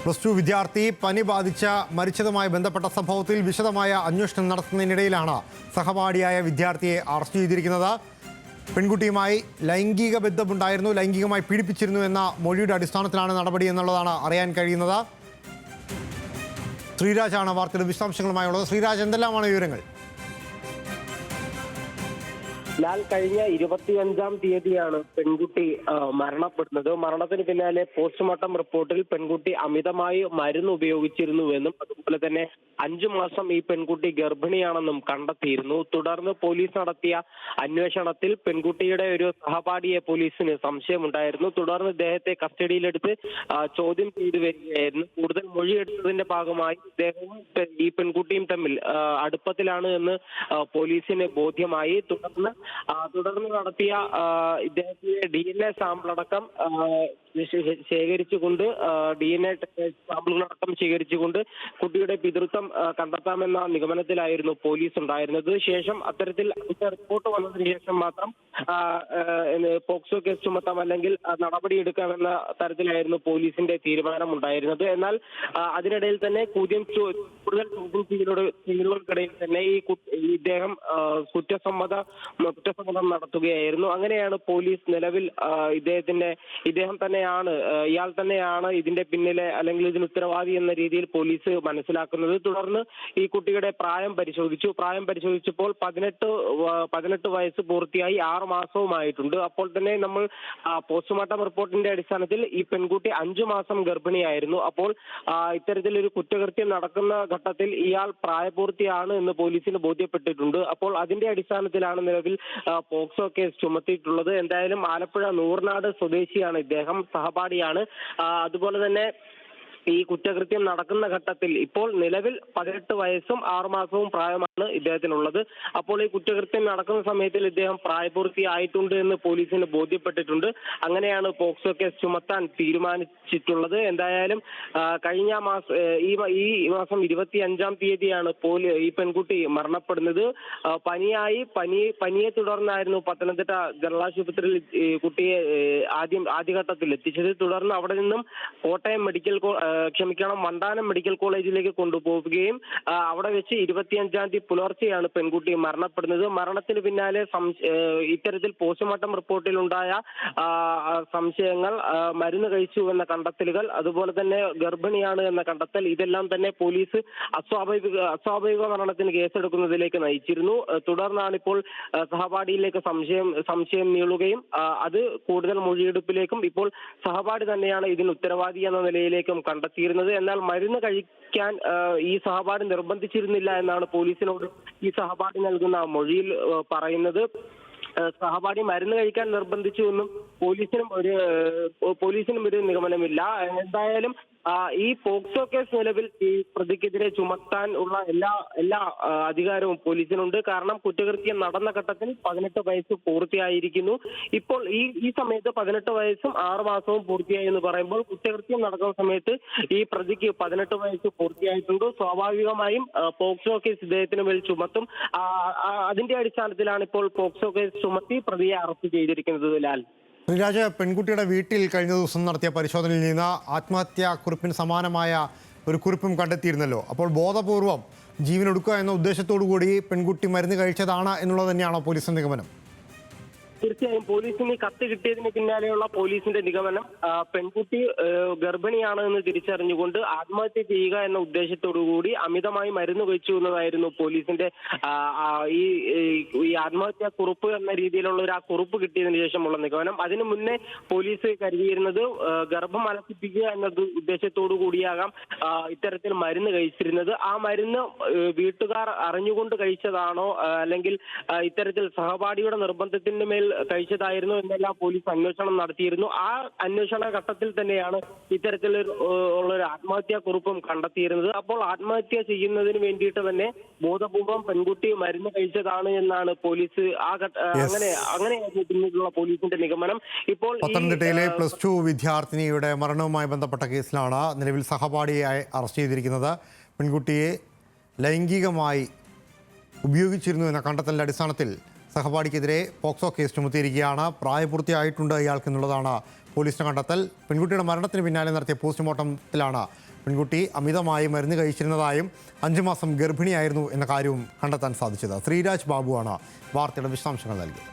+2 വിദ്യാർത്ഥി പനി ബാധിച്ച മരിച്ചതുമായി ബന്ധപ്പെട്ട സംഭവത്തിൽ വിശദമായ അന്വേഷണം നടത്തുന്നതിനിടയിലാണ് സഹപാഠിയായ വിദ്യാർത്ഥിയെ അറസ്റ്റ് ചെയ്തിരിക്കുന്നത്. പെൺകുട്ടിയുമായി ലൈംഗിക ബന്ധമുണ്ടായിരുന്നു, ലൈംഗികമായി പീഡിപ്പിച്ചിരുന്നു എന്ന മൊഴിയുടെ അടിസ്ഥാനത്തിലാണ് നടപടി എന്നുള്ളതാണ് അറിയാൻ കഴിയുന്നത്. ശ്രീരാജാണ് വാർത്തയുടെ വിശദാംശങ്ങളുമായുള്ളത്. ശ്രീരാജ്, എന്തെല്ലാമാണ് വിവരങ്ങൾ? ലാൽ, കഴിഞ്ഞ 25-ാം തീയതിയാണ് പെൺകുട്ടി മരണപ്പെടുന്നത്. മരണത്തിന് പിന്നാലെ പോസ്റ്റ്മോർട്ടം റിപ്പോർട്ടിൽ പെൺകുട്ടി അമിതമായി മരുന്ന് ഉപയോഗിച്ചിരുന്നുവെന്നും അതുപോലെ തന്നെ 5 മാസം ഈ പെൺകുട്ടി ഗർഭിണിയാണെന്നും കണ്ടെത്തിയിരുന്നു. തുടർന്ന് പോലീസ് നടത്തിയ അന്വേഷണത്തിൽ പെൺകുട്ടിയുടെ ഒരു സഹപാഠിയെ പോലീസിന് സംശയമുണ്ടായിരുന്നു. തുടർന്ന് ഇദ്ദേഹത്തെ കസ്റ്റഡിയിലെടുത്ത് ചോദ്യം ചെയ്തു വരികയായിരുന്നു. കൂടുതൽ മൊഴിയെടുത്തതിന്റെ ഭാഗമായി ഇദ്ദേഹവും ഈ പെൺകുട്ടിയും തമ്മിൽ അടുപ്പത്തിലാണ് എന്ന് പോലീസിന് ബോധ്യമായി. തുടർന്ന് നടത്തിയ ഇദ്ദേഹത്തിന്റെ DNA സാമ്പിൾ അടക്കം ശേഖരിച്ചുകൊണ്ട് സാമ്പിളുകളടക്കം ശേഖരിച്ചുകൊണ്ട് കുട്ടിയുടെ പിതൃത്വം കണ്ടെത്താമെന്ന നിഗമനത്തിലായിരുന്നു പോലീസ് ഉണ്ടായിരുന്നത്. ശേഷം അത്തരത്തിൽ റിപ്പോർട്ട് വന്നതിന് ശേഷം മാത്രം പോക്സോ കേസ് ചുമത്താം അല്ലെങ്കിൽ നടപടിയെടുക്കാമെന്ന തരത്തിലായിരുന്നു പോലീസിന്റെ തീരുമാനം ഉണ്ടായിരുന്നത്. എന്നാൽ അതിനിടയിൽ തന്നെ കൂടുതൽ ചോദ്യം ചെയ്യലുകൾക്കിടയിൽ തന്നെ ഇദ്ദേഹം കുറ്റസമ്മതം നടത്തുകയായിരുന്നു. അങ്ങനെയാണ് പോലീസ് നിലവിൽ ഇയാൾ തന്നെയാണ് ഇതിന്റെ പിന്നിലെ അല്ലെങ്കിൽ ഇതിന് ഉത്തരവാദി എന്ന രീതിയിൽ പോലീസ് മനസ്സിലാക്കുന്നത്. തുടർന്ന് ഈ കുട്ടിയുടെ പ്രായം പരിശോധിച്ചപ്പോൾ 18 വയസ്സ് പൂർത്തിയായി 6 മാസവുമായിട്ടുണ്ട്. അപ്പോൾ തന്നെ നമ്മൾ പോസ്റ്റ്മോർട്ടം റിപ്പോർട്ടിന്റെ അടിസ്ഥാനത്തിൽ ഈ പെൺകുട്ടി 5 മാസം ഗർഭിണിയായിരുന്നു. അപ്പോൾ ഇത്തരത്തിലൊരു കുറ്റകൃത്യം നടക്കുന്ന ഘട്ടത്തിൽ ഇയാൾ പ്രായപൂർത്തിയാണ് എന്ന് പോലീസിന് ബോധ്യപ്പെട്ടിട്ടുണ്ട്. അപ്പോൾ അതിന്റെ അടിസ്ഥാനത്തിലാണ് നിലവിൽ പോക്സോ കേസ് ചുമത്തിയിട്ടുള്ളത്. എന്തായാലും ആലപ്പുഴ നൂർനാട് സ്വദേശിയാണ് ഇദ്ദേഹം, സഹപാഠിയാണ്. അതുപോലെ തന്നെ ഈ കുറ്റകൃത്യം നടക്കുന്ന ഘട്ടത്തിൽ ഇപ്പോൾ നിലവിൽ 18 വയസ്സും 6 മാസവും പ്രായമാണ് ഇദ്ദേഹത്തിനുള്ളത്. അപ്പോൾ ഈ കുറ്റകൃത്യം നടക്കുന്ന സമയത്തിൽ ഇദ്ദേഹം പ്രായപൂർത്തിയായിട്ടുണ്ട് എന്ന് പോലീസിന് ബോധ്യപ്പെട്ടിട്ടുണ്ട്. അങ്ങനെയാണ് പോക്സോ കേസ് ചുമത്താൻ തീരുമാനിച്ചിട്ടുള്ളത്. എന്തായാലും കഴിഞ്ഞ ഈ മാസം 25-ാം തീയതിയാണ് ഈ പെൺകുട്ടി മരണപ്പെടുന്നത്. പനിയെ തുടർന്നായിരുന്നു പത്തനംതിട്ട ജനറൽ ആശുപത്രിയിൽ കുട്ടിയെ ആദ്യഘട്ടത്തിൽ എത്തിച്ചത്. തുടർന്ന് അവിടെ നിന്നും വണ്ടാനം മെഡിക്കൽ കോളേജിലേക്ക് കൊണ്ടുപോവുകയും അവിടെ വെച്ച് 25-ാം തീയതി പുലർച്ചെയാണ് പെൺകുട്ടി മരണപ്പെടുന്നത്. മരണത്തിന് പിന്നാലെ ഇത്തരത്തിൽ പോസ്റ്റ്മോർട്ടം റിപ്പോർട്ടിലുണ്ടായ സംശയങ്ങൾ, മരുന്ന് കഴിച്ചു എന്ന കണ്ടെത്തലുകൾ, അതുപോലെ തന്നെ ഗർഭിണിയാണ് എന്ന കണ്ടെത്തൽ, ഇതെല്ലാം തന്നെ പോലീസ് അസ്വാഭാവിക മരണത്തിന് കേസെടുക്കുന്നതിലേക്ക് നയിച്ചിരുന്നു. തുടർന്നാണ് ഇപ്പോൾ സഹപാഠിയിലേക്ക് സംശയം നീളുകയും അത് കൂടുതൽ മൊഴിയെടുപ്പിലേക്കും ഇപ്പോൾ സഹപാഠി തന്നെയാണ് ഇതിന് ഉത്തരവാദി എന്ന നിലയിലേക്കും കണ്ടെത്തിയിരുന്നത്. എന്നാൽ മരുന്ന് കഴിക്കാൻ ഈ സഹപാഠി നിർബന്ധിച്ചിരുന്നില്ല എന്നാണ് പോലീസിനോട് ഈ സഹപാഠി നൽകുന്ന മൊഴിയിൽ പറയുന്നത്. സഹപാഠി മരുന്ന് കഴിക്കാൻ നിർബന്ധിച്ചു എന്നും പോലീസിനും ഒരു നിഗമനമില്ല. എന്തായാലും ഈ പോക്സോ കേസ് നിലവിൽ ഈ പ്രതിക്കെതിരെ ചുമത്താൻ ഉള്ള എല്ലാ അധികാരവും പോലീസിനുണ്ട്. കാരണം കുറ്റകൃത്യം നടന്ന ഘട്ടത്തിൽ 18 വയസ്സ് പൂർത്തിയായിരിക്കുന്നു. ഇപ്പോൾ ഈ സമയത്ത് 18 വയസ്സും 6 മാസവും പൂർത്തിയായി എന്ന് പറയുമ്പോൾ കുറ്റകൃത്യം നടക്കുന്ന സമയത്ത് ഈ പ്രതിക്ക് 18 വയസ്സ് പൂർത്തിയായിട്ടുണ്ട്. സ്വാഭാവികമായും പോക്സോ കേസ് ഇദ്ദേഹത്തിന് മേൽ ചുമത്തും. അതിന്റെ അടിസ്ഥാനത്തിലാണ് ഇപ്പോൾ പോക്സോ കേസ് ചുമത്തി പ്രതിയെ അറസ്റ്റ് ചെയ്തിരിക്കുന്നത്. ലാൽ, ശ്രീരാജ്, പെൺകുട്ടിയുടെ വീട്ടിൽ കഴിഞ്ഞ ദിവസം നടത്തിയ പരിശോധനയിൽ നിന്ന് ആത്മഹത്യാ കുറിപ്പിന് സമാനമായ ഒരു കുറിപ്പും കണ്ടെത്തിയിരുന്നല്ലോ. അപ്പോൾ ബോധപൂർവം ജീവനൊടുക്കുക എന്ന ഉദ്ദേശത്തോടു കൂടി പെൺകുട്ടി മരുന്ന് കഴിച്ചതാണ് എന്നുള്ളത് തന്നെയാണോ പോലീസിന്റെ നിഗമനം? തീർച്ചയായും പോലീസിന് കത്ത് കിട്ടിയതിന് പിന്നാലെയുള്ള പോലീസിന്റെ നിഗമനം പെൺകുട്ടി ഗർഭിണിയാണ് എന്ന് തിരിച്ചറിഞ്ഞുകൊണ്ട് ആത്മഹത്യ ചെയ്യുക എന്ന ഉദ്ദേശത്തോടു കൂടി അമിതമായി മരുന്ന് കഴിച്ചു എന്നതായിരുന്നു പോലീസിന്റെ ഈ ആത്മഹത്യാ കുറിപ്പ് എന്ന രീതിയിലുള്ള ഒരു കുറിപ്പ് കിട്ടിയതിനു ശേഷമുള്ള നിഗമനം. അതിനു മുന്നേ പോലീസ് കരുതിയിരുന്നത് ഗർഭം അലസിപ്പിക്കുക എന്ന ഉദ്ദേശത്തോടു കൂടിയാകാം ഇത്തരത്തിൽ മരുന്ന് കഴിച്ചിരുന്നത്. ആ മരുന്ന് വീട്ടുകാർ അറിഞ്ഞുകൊണ്ട് കഴിച്ചതാണോ അല്ലെങ്കിൽ ഇത്തരത്തിൽ സഹപാഠിയുടെ നിർബന്ധത്തിന്റെ മേൽ കഴിച്ചതായിരുന്നു എന്നെല്ലാം പോലീസ് അന്വേഷണം നടത്തിയിരുന്നു. ആ അന്വേഷണ ഘട്ടത്തിൽ തന്നെയാണ് ഇത്തരത്തിൽ ഉള്ളൊരു ആത്മഹത്യാ കുറിപ്പും കണ്ടെത്തിയിരുന്നത്. അപ്പോൾ ആത്മഹത്യ ചെയ്യുന്നതിന് വേണ്ടിയിട്ട് തന്നെ ബോധപൂർവം പെൺകുട്ടി മരുന്ന് കഴിച്ചതാണ് എന്നാണ് പോലീസ് അങ്ങനെയായിരുന്നു പിന്നീടുള്ള പോലീസിന്റെ നിഗമനം. ഇപ്പോൾ പത്തനംതിട്ടയിലെ +2 വിദ്യാർത്ഥിനിയുടെ മരണവുമായി ബന്ധപ്പെട്ട കേസിലാണ് നിലവിൽ സഹപാഠിയായി അറസ്റ്റ് ചെയ്തിരിക്കുന്നത്. പെൺകുട്ടിയെ ലൈംഗികമായി ഉപയോഗിച്ചിരുന്നു എന്ന കണ്ടെത്തലിന്റെ അടിസ്ഥാനത്തിൽ സഹപാഠിക്കെതിരെ പോക്സോ കേസ് ചുമത്തിയിരിക്കുകയാണ്. പ്രായപൂർത്തിയായിട്ടുണ്ട് ഇയാൾക്കെന്നുള്ളതാണ് പോലീസിന്റെ കണ്ടെത്തൽ. പെൺകുട്ടിയുടെ മരണത്തിന് പിന്നാലെ നടത്തിയ പോസ്റ്റ്മോർട്ടത്തിലാണ് പെൺകുട്ടി അമിതമായി മരുന്ന് കഴിച്ചിരുന്നതായും 5 മാസം ഗർഭിണിയായിരുന്നു എന്ന കാര്യവും കണ്ടെത്താൻ സാധിച്ചത്. ശ്രീരാജ് ബാബുവാണ് വാർത്തയുടെ വിശദാംശങ്ങൾ നൽകിയത്.